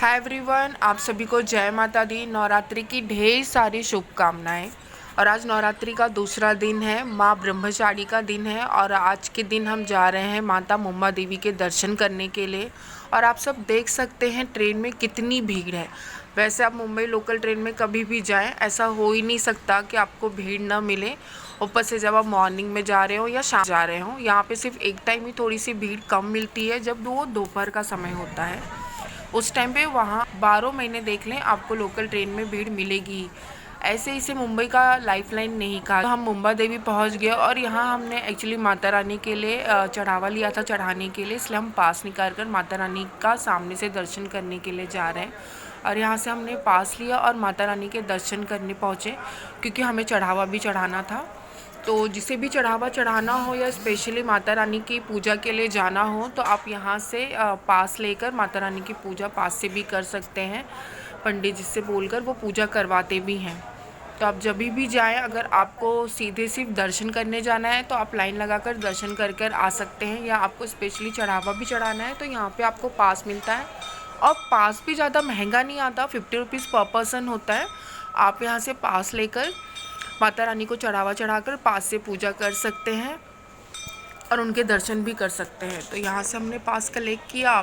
Hi everyone, आप सभी को जय माता दी। नवरात्रि की ढेर सारी शुभकामनाएं। और आज नवरात्रि का दूसरा दिन है, माँ ब्रह्मचारी का दिन है और आज के दिन हम जा रहे हैं माता मुम्बा देवी के दर्शन करने के लिए। और आप सब देख सकते हैं ट्रेन में कितनी भीड़ है। वैसे आप मुंबई लोकल ट्रेन में कभी भी जाएं, ऐसा हो ही नहीं सकता कि आपको भीड़ ना मिले। ऊपर से जब आप मॉर्निंग में जा रहे हो या शाम जा रहे हो, यहाँ पे सिर्फ एक टाइम ही थोड़ी सी भीड़ कम मिलती है, जब वो दोपहर का समय होता है। उस टाइम पे वहाँ 12 महीने देख लें, आपको लोकल ट्रेन में भीड़ मिलेगी। ऐसे इसे मुंबई का लाइफलाइन नहीं कहा। तो हम मुंबा देवी पहुँच गए और यहाँ हमने एक्चुअली माता रानी के लिए चढ़ावा लिया था चढ़ाने के लिए, इसलिए हम पास निकाल कर माता रानी का सामने से दर्शन करने के लिए जा रहे हैं। और यहाँ से हमने पास लिया और माता रानी के दर्शन करने पहुँचे, क्योंकि हमें चढ़ावा भी चढ़ाना था। तो जिसे भी चढ़ावा चढ़ाना हो या स्पेशली माता रानी की पूजा के लिए जाना हो, तो आप यहाँ से पास लेकर माता रानी की पूजा पास से भी कर सकते हैं। पंडित जी से बोलकर वो पूजा करवाते भी हैं। तो आप जब भी जाएं, अगर आपको सीधे सिर्फ दर्शन करने जाना है तो आप लाइन लगाकर दर्शन कर आ सकते हैं, या आपको स्पेशली चढ़ावा भी चढ़ाना है तो यहाँ पे आपको पास मिलता है। और पास भी ज़्यादा महंगा नहीं आता, 50 रुपीज़ पर पर्सन होता है। आप यहाँ से पास लेकर माता रानी को चढ़ावा चढ़ाकर पास से पूजा कर सकते हैं और उनके दर्शन भी कर सकते हैं। तो यहाँ से हमने पास कलेक्ट किया,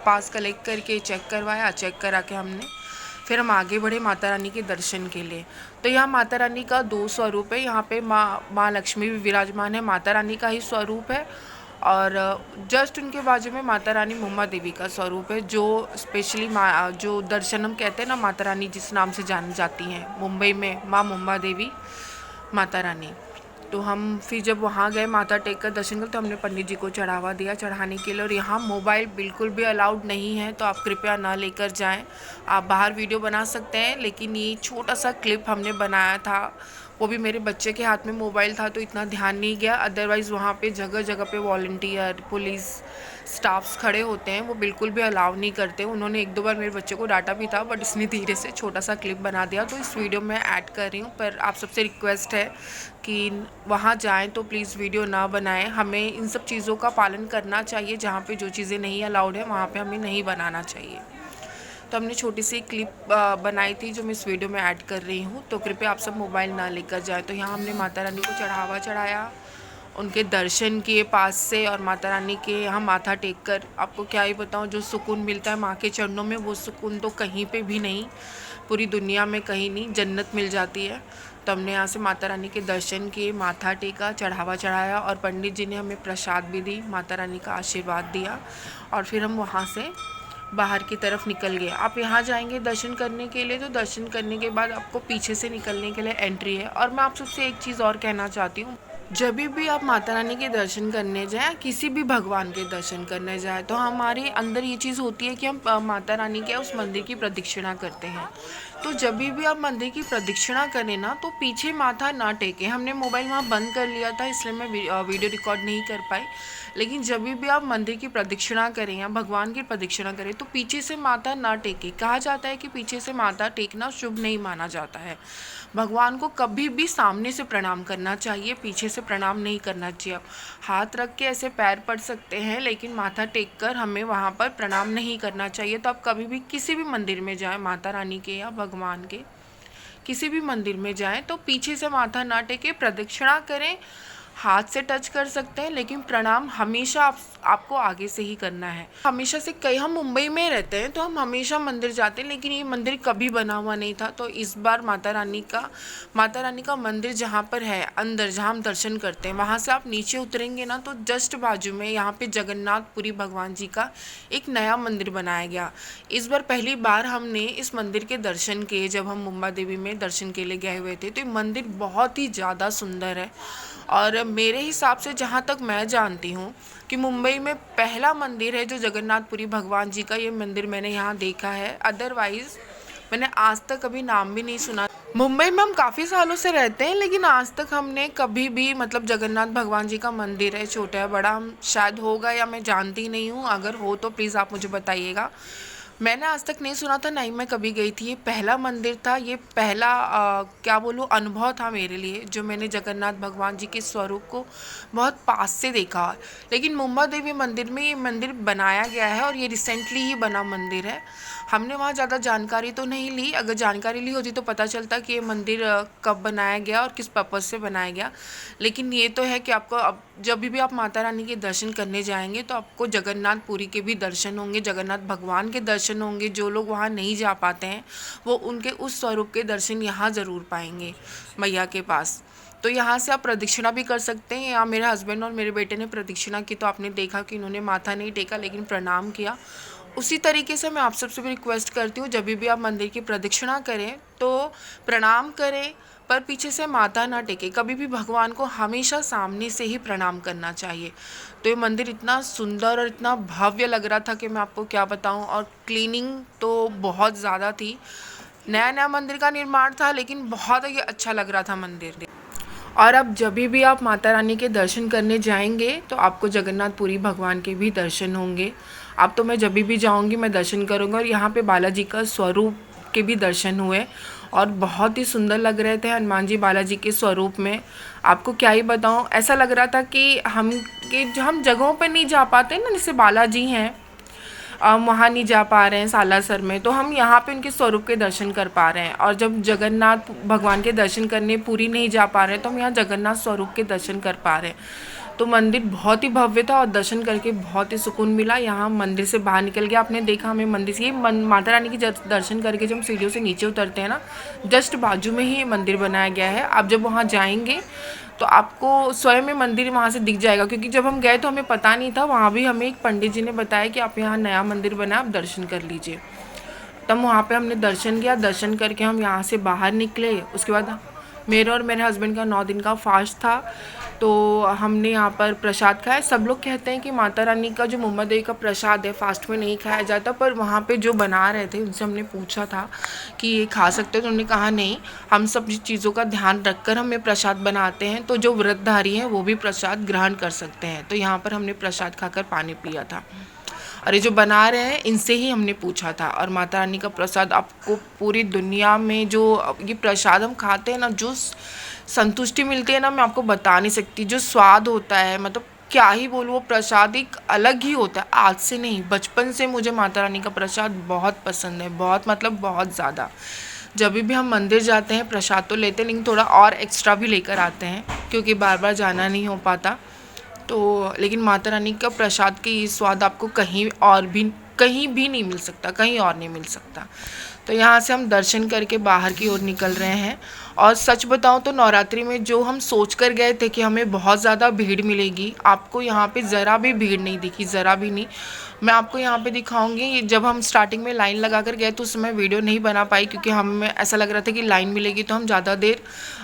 पास कलेक्ट करके चेक करवाया, चेक करा के हमने फिर हम आगे बढ़े माता रानी के दर्शन के लिए। तो यहाँ माता रानी का 2 स्वरूप है। यहाँ पे माँ लक्ष्मी भी विराजमान है, माता रानी का ही स्वरूप है। और जस्ट उनके बाजू में माता रानी मुम्बा देवी का स्वरूप है, जो स्पेशली जो दर्शन हम कहते हैं ना, माता रानी जिस नाम से जानी जाती हैं मुंबई में, माँ मुम्बा देवी माता रानी। तो हम फिर जब वहाँ गए माथा टेक कर दर्शन कर, तो हमने पंडित जी को चढ़ावा दिया चढ़ाने के लिए। और यहाँ मोबाइल बिल्कुल भी अलाउड नहीं है, तो आप कृपया ना लेकर जाएं। आप बाहर वीडियो बना सकते हैं, लेकिन ये छोटा सा क्लिप हमने बनाया था, वो भी मेरे बच्चे के हाथ में मोबाइल था तो इतना ध्यान नहीं गया। अदरवाइज़ वहाँ पे जगह जगह पे वॉलंटियर पुलिस स्टाफ्स खड़े होते हैं, वो बिल्कुल भी अलाउ नहीं करते। उन्होंने 1-2 बार मेरे बच्चे को डांटा भी था, बट इसने धीरे से छोटा सा क्लिप बना दिया, तो इस वीडियो में ऐड कर रही हूँ। पर आप सबसे रिक्वेस्ट है कि वहाँ जाएं तो प्लीज़ वीडियो ना बनाएं। हमें इन सब चीज़ों का पालन करना चाहिए, जहाँ पे जो चीज़ें नहीं अलाउड है वहाँ पे हमें नहीं बनाना चाहिए। तो हमने छोटी सी क्लिप बनाई थी, जो मैं इस वीडियो में ऐड कर रही हूँ। तो कृपया आप सब मोबाइल ना लेकर जाएं। तो यहाँ हमने माता रानी को चढ़ावा चढ़ाया, उनके दर्शन किए पास से, और माता रानी के यहाँ माथा टेक कर आपको क्या ही बताऊँ, जो सुकून मिलता है माँ के चरणों में, वो सुकून तो कहीं पे भी नहीं, पूरी दुनिया में कहीं नहीं, जन्नत मिल जाती है। तो हमने यहाँ से माता रानी के दर्शन किए, माथा टेका, चढ़ावा चढ़ाया, और पंडित जी ने हमें प्रसाद भी दी, माता रानी का आशीर्वाद दिया। और फिर हम वहाँ से बाहर की तरफ निकल गए। आप यहाँ जाएंगे दर्शन करने के लिए, तो दर्शन करने के बाद आपको पीछे से निकलने के लिए एंट्री है। और मैं आप सबसे एक चीज़ और कहना चाहती हूँ, जब भी आप माता रानी के दर्शन करने जाएं, किसी भी भगवान के दर्शन करने जाएं, तो हमारे अंदर ये चीज़ होती है कि हम माता रानी के उस मंदिर की प्रदक्षिणा करते हैं। तो जब भी आप मंदिर की प्रदक्षिणा करें ना, तो पीछे माथा ना टेकें। हमने मोबाइल वहाँ बंद कर लिया था, इसलिए मैं वीडियो रिकॉर्ड नहीं कर पाई। लेकिन जब भी आप मंदिर की प्रदक्षिणा करें या भगवान की प्रदक्षिणा करें, तो पीछे से माथा ना टेकें। कहा जाता है कि पीछे से माथा टेकना शुभ नहीं माना जाता है। भगवान को कभी भी सामने से प्रणाम करना चाहिए, पीछे से प्रणाम नहीं करना चाहिए। आप हाथ रख के ऐसे पैर पड़ सकते हैं, लेकिन माथा टेक कर हमें वहाँ पर प्रणाम नहीं करना चाहिए। तो आप कभी भी किसी भी मंदिर में जाएं, माता रानी के या भगवान के किसी भी मंदिर में जाएं, तो पीछे से माथा ना टेके, प्रदक्षिणा करें, हाथ से टच कर सकते हैं, लेकिन प्रणाम हमेशा आपको आगे से ही करना है। हमेशा से कई, हम मुंबई में रहते हैं तो हम हमेशा मंदिर जाते हैं, लेकिन ये मंदिर कभी बना हुआ नहीं था। तो इस बार माता रानी का मंदिर जहाँ पर है अंदर, जहाँ हम दर्शन करते हैं, वहाँ से आप नीचे उतरेंगे ना, तो जस्ट बाजू में यहाँ पे जगन्नाथपुरी भगवान जी का एक नया मंदिर बनाया गया। इस बार पहली बार हमने इस मंदिर के दर्शन किए, जब हम मुंबा देवी में दर्शन के लिए गए हुए थे। तो ये मंदिर बहुत ही ज़्यादा सुंदर है, और मेरे हिसाब से जहाँ तक मैं जानती हूँ कि मुंबई में पहला मंदिर है जो जगन्नाथपुरी भगवान जी का, ये मंदिर मैंने यहाँ देखा है। अदरवाइज़ मैंने आज तक कभी नाम भी नहीं सुना। मुंबई में हम काफ़ी सालों से रहते हैं, लेकिन आज तक हमने कभी भी, मतलब जगन्नाथ भगवान जी का मंदिर है, छोटा है बड़ा, हम शायद होगा या मैं जानती नहीं हूँ, अगर हो तो प्लीज़ आप मुझे बताइएगा। मैंने आज तक नहीं सुना था, ना ही मैं कभी गई थी। ये पहला मंदिर था, ये पहला क्या बोलूँ अनुभव था मेरे लिए, जो मैंने जगन्नाथ भगवान जी के स्वरूप को बहुत पास से देखा। लेकिन मुंबा देवी मंदिर में ये मंदिर बनाया गया है और ये रिसेंटली ही बना मंदिर है। हमने वहाँ ज़्यादा जानकारी तो नहीं ली, अगर जानकारी ली होती तो पता चलता कि ये मंदिर कब बनाया गया और किस पर्पज़ से बनाया गया। लेकिन ये तो है कि आपको अब जब भी आप माता रानी के दर्शन करने जाएंगे तो आपको जगन्नाथपुरी के भी दर्शन होंगे, जगन्नाथ भगवान के दर्शन होंगे। जो लोग वहाँ नहीं जा पाते हैं वो उनके उस स्वरूप के दर्शन यहाँ ज़रूर पाएंगे मैया के पास। तो यहाँ से आप प्रदक्षिणा भी कर सकते हैं। यहाँ मेरे हस्बैंड और मेरे बेटे ने प्रदक्षिणा की, तो आपने देखा कि इन्होंने माथा नहीं टेका लेकिन प्रणाम किया। उसी तरीके से मैं आप सबसे भी रिक्वेस्ट करती हूँ, जब भी आप मंदिर की प्रदक्षिणा करें तो प्रणाम करें, पर पीछे से माथा ना टेके। कभी भी भगवान को हमेशा सामने से ही प्रणाम करना चाहिए। तो ये मंदिर इतना सुंदर और इतना भव्य लग रहा था कि मैं आपको क्या बताऊं। और क्लीनिंग तो बहुत ज़्यादा थी। नया नया मंदिर का निर्माण था लेकिन बहुत ही अच्छा लग रहा था मंदिर। और अब जब भी आप माता रानी के दर्शन करने जाएंगे तो आपको जगन्नाथपुरी भगवान के भी दर्शन होंगे। अब तो मैं जब भी जाऊंगी मैं दर्शन करूंगा। और यहाँ पे बालाजी का स्वरूप के भी दर्शन हुए और बहुत ही सुंदर लग रहे थे हनुमान जी बालाजी के स्वरूप में। आपको क्या ही बताऊं, ऐसा लग रहा था कि हम जगहों पर नहीं जा पाते ना, जैसे बालाजी हैं वहाँ नहीं जा पा रहे हैं सालासर में, तो हम यहाँ पे उनके स्वरूप के दर्शन कर पा रहे हैं। और जब जगन्नाथ भगवान के दर्शन करने पूरी नहीं जा पा रहे हैं तो हम यहाँ जगन्नाथ स्वरूप के दर्शन कर पा रहे हैं। तो मंदिर बहुत ही भव्य था और दर्शन करके बहुत ही सुकून मिला। यहाँ मंदिर से बाहर निकल के आपने देखा हमें मंदिर से माता रानी की दर्शन करके जब हम सीढ़ियों से नीचे उतरते हैं ना, जस्ट बाजू में ही ये मंदिर बनाया गया है। आप जब वहाँ जाएंगे तो आपको स्वयं में मंदिर वहाँ से दिख जाएगा, क्योंकि जब हम गए तो हमें पता नहीं था। वहाँ भी हमें एक पंडित जी ने बताया कि आप यहाँ नया मंदिर बना, आप दर्शन कर लीजिए। तब वहाँ पे हमने दर्शन किया। दर्शन करके हम यहाँ से बाहर निकले। उसके बाद मेरे और मेरे हस्बैंड का 9 दिन का फास्ट था, तो हमने यहाँ पर प्रसाद खाया। सब लोग कहते हैं कि माता रानी का जो मुंबा देवी का प्रसाद है फास्ट में नहीं खाया जाता, पर वहाँ पे जो बना रहे थे उनसे हमने पूछा था कि ये खा सकते हो, तो उन्होंने कहा नहीं, हम सब चीज़ों का ध्यान रखकर हमें प्रसाद बनाते हैं, तो जो व्रतधारी हैं वो भी प्रसाद ग्रहण कर सकते हैं। तो यहाँ पर हमने प्रसाद खाकर पानी पिया था। और ये जो बना रहे हैं इनसे ही हमने पूछा था। और माता रानी का प्रसाद आपको पूरी दुनिया में जो ये प्रसाद हम खाते हैं ना, जो संतुष्टि मिलती है ना, मैं आपको बता नहीं सकती। जो स्वाद होता है, मतलब क्या ही बोलूँ, वो प्रसाद एक अलग ही होता है। आज से नहीं, बचपन से मुझे माता रानी का प्रसाद बहुत पसंद है, बहुत मतलब बहुत ज़्यादा। जब भी हम मंदिर जाते हैं प्रसाद तो लेते हैं, लेकिन थोड़ा और एक्स्ट्रा भी लेकर आते हैं क्योंकि बार बार जाना नहीं हो पाता। तो लेकिन माता रानी का प्रसाद की स्वाद आपको कहीं भी नहीं मिल सकता, कहीं और नहीं मिल सकता। तो यहाँ से हम दर्शन करके बाहर की ओर निकल रहे हैं। और सच बताऊँ तो नवरात्रि में जो हम सोच कर गए थे कि हमें बहुत ज़्यादा भीड़ मिलेगी, आपको यहाँ पे ज़रा भी भीड़ नहीं दिखी, ज़रा भी नहीं। मैं आपको यहाँ पे दिखाऊंगी। जब हम स्टार्टिंग में लाइन लगा कर गए तो उस समय वीडियो नहीं बना पाई, क्योंकि हमें ऐसा लग रहा था कि लाइन मिलेगी तो हम ज़्यादा देर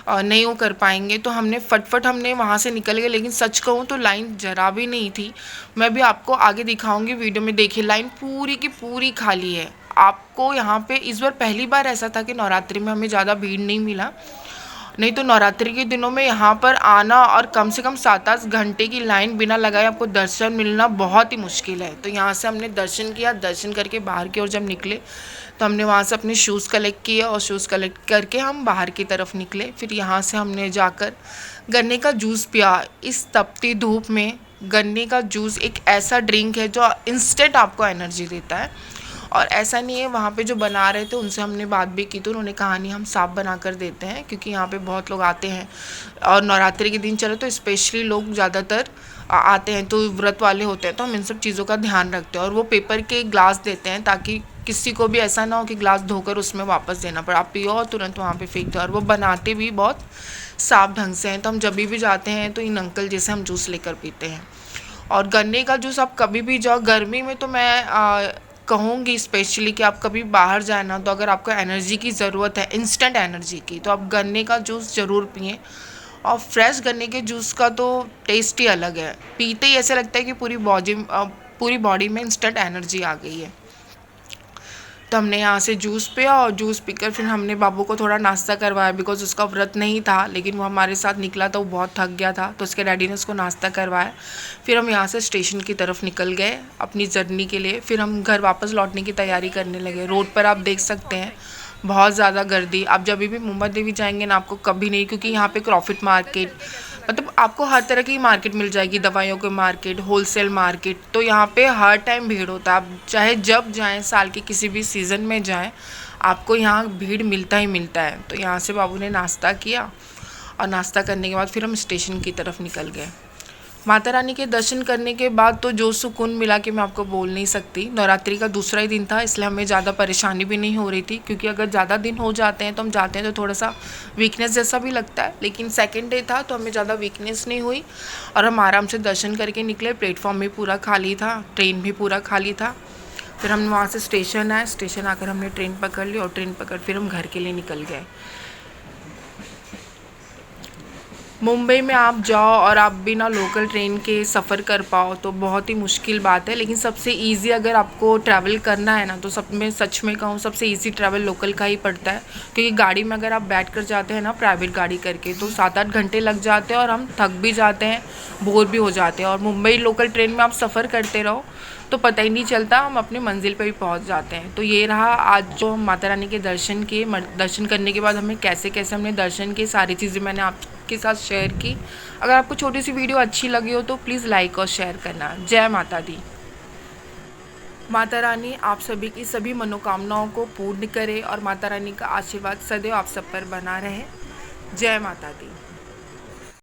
नहीं वो कर पाएंगे, तो हमने फटफट हमने वहाँ से निकल गए। लेकिन सच कहूँ तो लाइन ज़रा भी नहीं थी। मैं भी आपको आगे दिखाऊंगी वीडियो में। देखिए लाइन पूरी की पूरी खाली है। आपको यहाँ पे इस बार पहली बार ऐसा था कि नवरात्रि में हमें ज़्यादा भीड़ नहीं मिला, नहीं तो नवरात्रि के दिनों में यहाँ पर आना और कम से कम 7-8 घंटे की लाइन बिना लगाए आपको दर्शन मिलना बहुत ही मुश्किल है। तो यहाँ से हमने दर्शन किया। दर्शन करके बाहर की ओर जब निकले तो हमने वहाँ से अपने शूज़ कलेक्ट किए और शूज़ कलेक्ट करके हम बाहर की तरफ निकले। फिर यहाँ से हमने जाकर गन्ने का जूस पिया। इस तपती धूप में गन्ने का जूस एक ऐसा ड्रिंक है जो इंस्टेंट आपको एनर्जी देता है। और ऐसा नहीं है, वहाँ पे जो बना रहे थे उनसे हमने बात भी की तो उन्होंने कहा नहीं, हम साफ बना कर देते हैं, क्योंकि यहाँ पे बहुत लोग आते हैं और नवरात्रि के दिन चले तो स्पेशली लोग ज़्यादातर आते हैं, तो व्रत वाले होते हैं, तो हम इन सब चीज़ों का ध्यान रखते हैं। और वो पेपर के ग्लास देते हैं ताकि किसी को भी ऐसा ना हो कि ग्लास धोकर उसमें वापस देना पड़े, आप पियो और तुरंत वहाँ पे फेंक दो। और वो बनाते भी बहुत साफ ढंग से हैं। तो हम जब भी जाते हैं तो इन अंकल जैसे हम जूस लेकर पीते हैं। और गन्ने का जूस आप कभी भी जाओ, गर्मी में तो मैं कहूँगी स्पेशली कि आप कभी बाहर जाए ना, तो अगर आपको एनर्जी की ज़रूरत है, इंस्टेंट एनर्जी की, तो आप गन्ने का जूस ज़रूर पिएं। और फ्रेश गन्ने के जूस का तो टेस्ट ही अलग है। पीते ही ऐसे लगता है कि पूरी बॉडी में इंस्टेंट एनर्जी आ गई है। तो हमने यहाँ से जूस पिया और जूस पीकर फिर हमने बाबू को थोड़ा नाश्ता करवाया, बिकॉज उसका व्रत नहीं था, लेकिन वो हमारे साथ निकला था, वो बहुत थक गया था, तो उसके डैडी ने उसको नाश्ता करवाया। फिर हम यहाँ से स्टेशन की तरफ निकल गए अपनी जर्नी के लिए। फिर हम घर वापस लौटने की तैयारी करने लगे। रोड पर आप देख सकते हैं बहुत ज़्यादा गर्दी। आप जब भी मुंबई देवी जाएंगे ना, आपको कभी नहीं, क्योंकि यहाँ पे क्रॉफिट मार्केट, मतलब आपको हर तरह की मार्केट मिल जाएगी, दवाइयों की मार्केट, होलसेल मार्केट, तो यहाँ पे हर टाइम भीड़ होता है। आप चाहे जब जाएं, साल के किसी भी सीज़न में जाएं, आपको यहाँ भीड़ मिलता ही मिलता है। तो यहाँ से बाबू ने नाश्ता किया और नाश्ता करने के बाद फिर हम स्टेशन की तरफ निकल गए। माता रानी के दर्शन करने के बाद तो जो सुकून मिला कि मैं आपको बोल नहीं सकती। नवरात्रि का दूसरा ही दिन था, इसलिए हमें ज़्यादा परेशानी भी नहीं हो रही थी, क्योंकि अगर ज़्यादा दिन हो जाते हैं तो हम जाते हैं तो थोड़ा सा वीकनेस जैसा भी लगता है, लेकिन सेकंड डे था तो हमें ज़्यादा वीकनेस नहीं हुई और हम आराम से दर्शन करके निकले। प्लेटफॉर्म भी पूरा खाली था, ट्रेन भी पूरा खाली था। फिर हम वहाँ से स्टेशन आए, स्टेशन आकर हमने ट्रेन पकड़ ली और ट्रेन पकड़ फिर हम घर के लिए निकल गए। मुंबई में आप जाओ और आप बिना लोकल ट्रेन के सफ़र कर पाओ तो बहुत ही मुश्किल बात है, लेकिन सबसे इजी अगर आपको ट्रैवल करना है ना, तो सब में सच में कहूँ सबसे इजी ट्रैवल लोकल का ही पड़ता है। क्योंकि गाड़ी में अगर आप बैठ कर जाते हैं ना, प्राइवेट गाड़ी करके, तो 7-8 घंटे लग जाते हैं और हम थक भी जाते हैं, बोर भी हो जाते हैं। और मुंबई लोकल ट्रेन में आप सफ़र करते रहो तो पता ही नहीं चलता, हम अपनी मंजिल पे भी पहुंच जाते हैं। तो ये रहा आज जो हम माता रानी के दर्शन किए। दर्शन करने के बाद हमें कैसे कैसे हमने दर्शन किए, सारी चीज़ें मैंने आपके साथ शेयर की। अगर आपको छोटी सी वीडियो अच्छी लगी हो तो प्लीज़ लाइक और शेयर करना। जय माता दी। माता रानी आप सभी की सभी मनोकामनाओं को पूर्ण करे और माता रानी का आशीर्वाद सदैव आप सब पर बना रहे। जय माता दी।